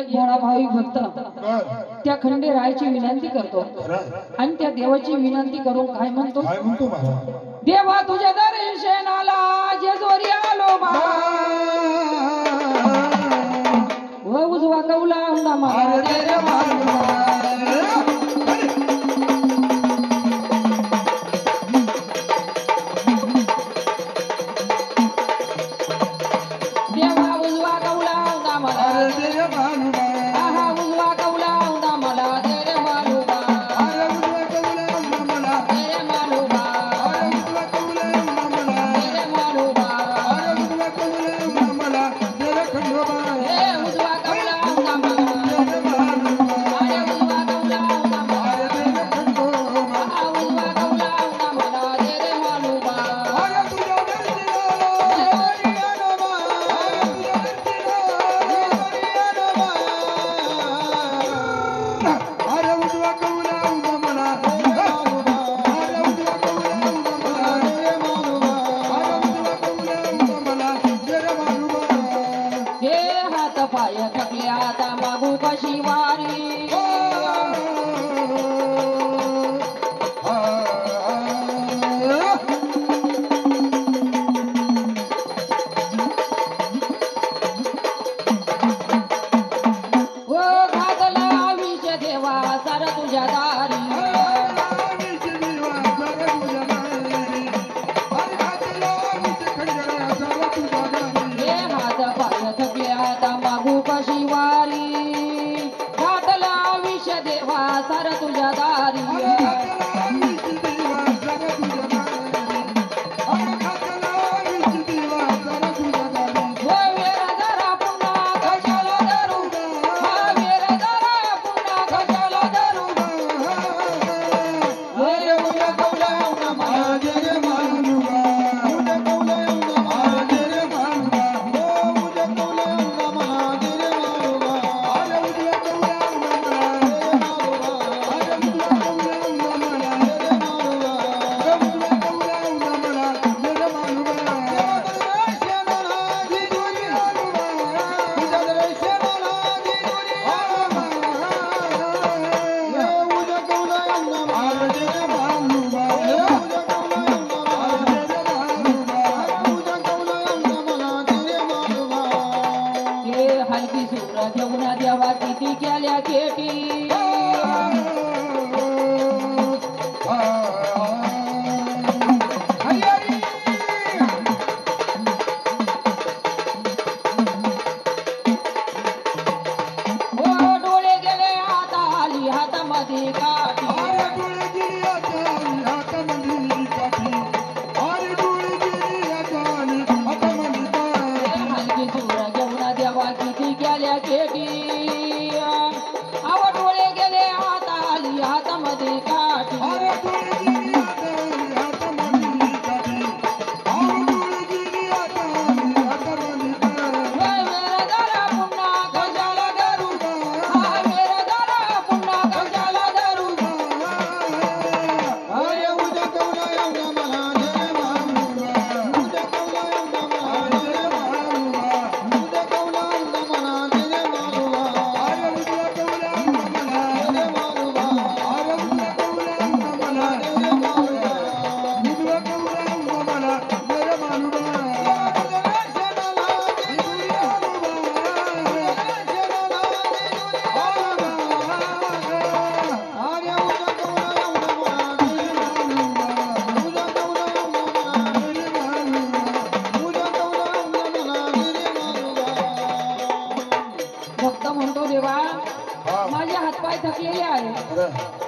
एक भोळा भावी भक्त त्या खंडेरायाची विनंती करतो आणि त्या देवाची विनंती करून काय म्हणतो देवा तुझ्या दर्शनाला जेजोरी आलो बा व उजवा कौला उंडा मला रे मालवा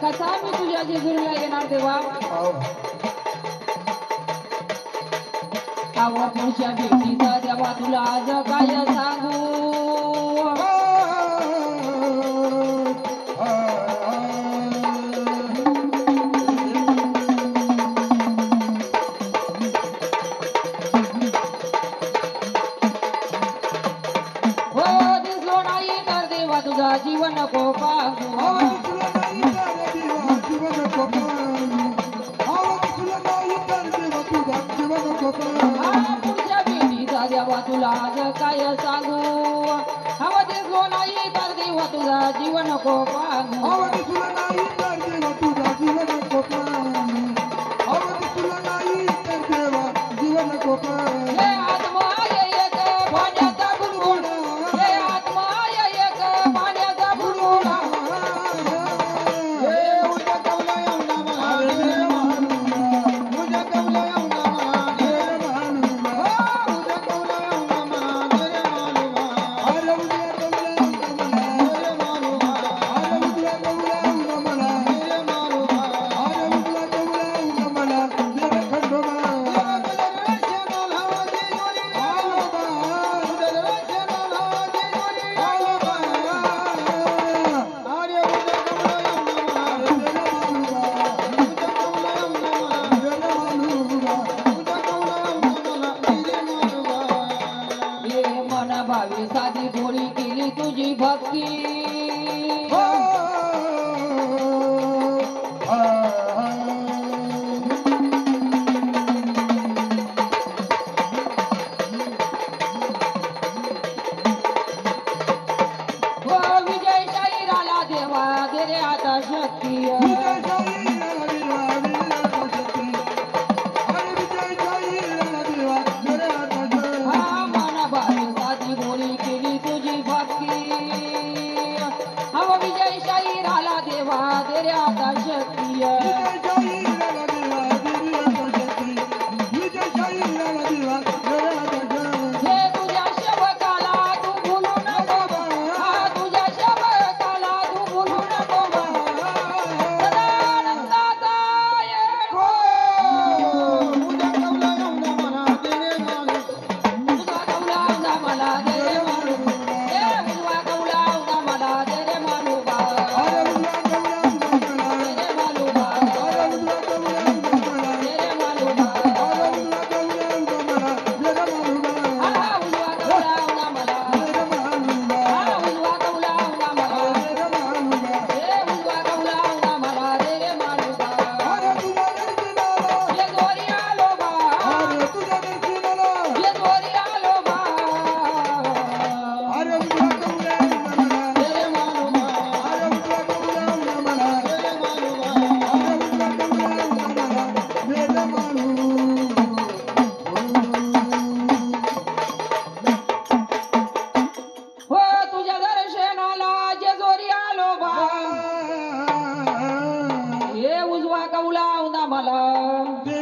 कसा मी तुझ्या जेजुरीला येणार देवा आवा तुझ्या भेटीचा देवा तुला आज काय सांगू हो दिसलो नाही तर देवा तुझा जीवन को पाहू पुढच्या पिढीचा देवा तुला आज काय सांगू तुझा जीव नको पांगू आवड तुला नाही तर देवा तुझा जीव नको पांगू आवड तुला नाही तर देवा जीव नको पांगू हे आत्मा एक पाण्याचा बुडबुड हे आत्मा एक पाण्याचा बुडबुड हे उद्या कवला येऊना मला उद्या कवला येऊना मला रे मालूमा उद्या कवला येऊना मला रे मालूमा अरे उद्या कवला येऊना मला रे मालूमा अरे उद्या कवला येऊना मला रे मालूमा अरे उद्या कवला येऊना मला रे खंडोबा भावी साधी भोळी केली तुझी भक्ती विजय शाहीराला देवा दे रे आता शक्ती विजय शाहीराला देवा दे रे आता शक्ती हे तुझ्या शबकाला तू भुलू नको तुझ्या शबकाला तू भुलू नको सदानंदाचा येळ उद्या कवला येऊना मला दे रे मालूम तुझा कवला उदा मला दे रे मालूम हे उजवा कवला उदा मला दे रे मालूम अरे उद्या कवला येऊना मला दे रे मालूम अरे उद्या कवला येऊना मला दे रे मालूम अरे उद्या कवला येऊना मला रे मालूमा उजवा कवला उदा मला रे मालूमा उजवा कवला उदा मला रे मालूमा हे उजवा कवला उदा मला दे रे मालूम अरे तुझ्या दर्शनाला ये जोरी आलो बा अरे तुझ्या दर्शनाला ये जोरी आलो बा अरे उद्या कवला येऊना मला रे मालूमा अरे उद्या कवला येऊना मला रे मालूमा अरे उद्या कवला येऊना मला रे मालूम हो तुझ्या दर्शनाला जे जोरी आलो बा हे उजवा कवला उदा मला दे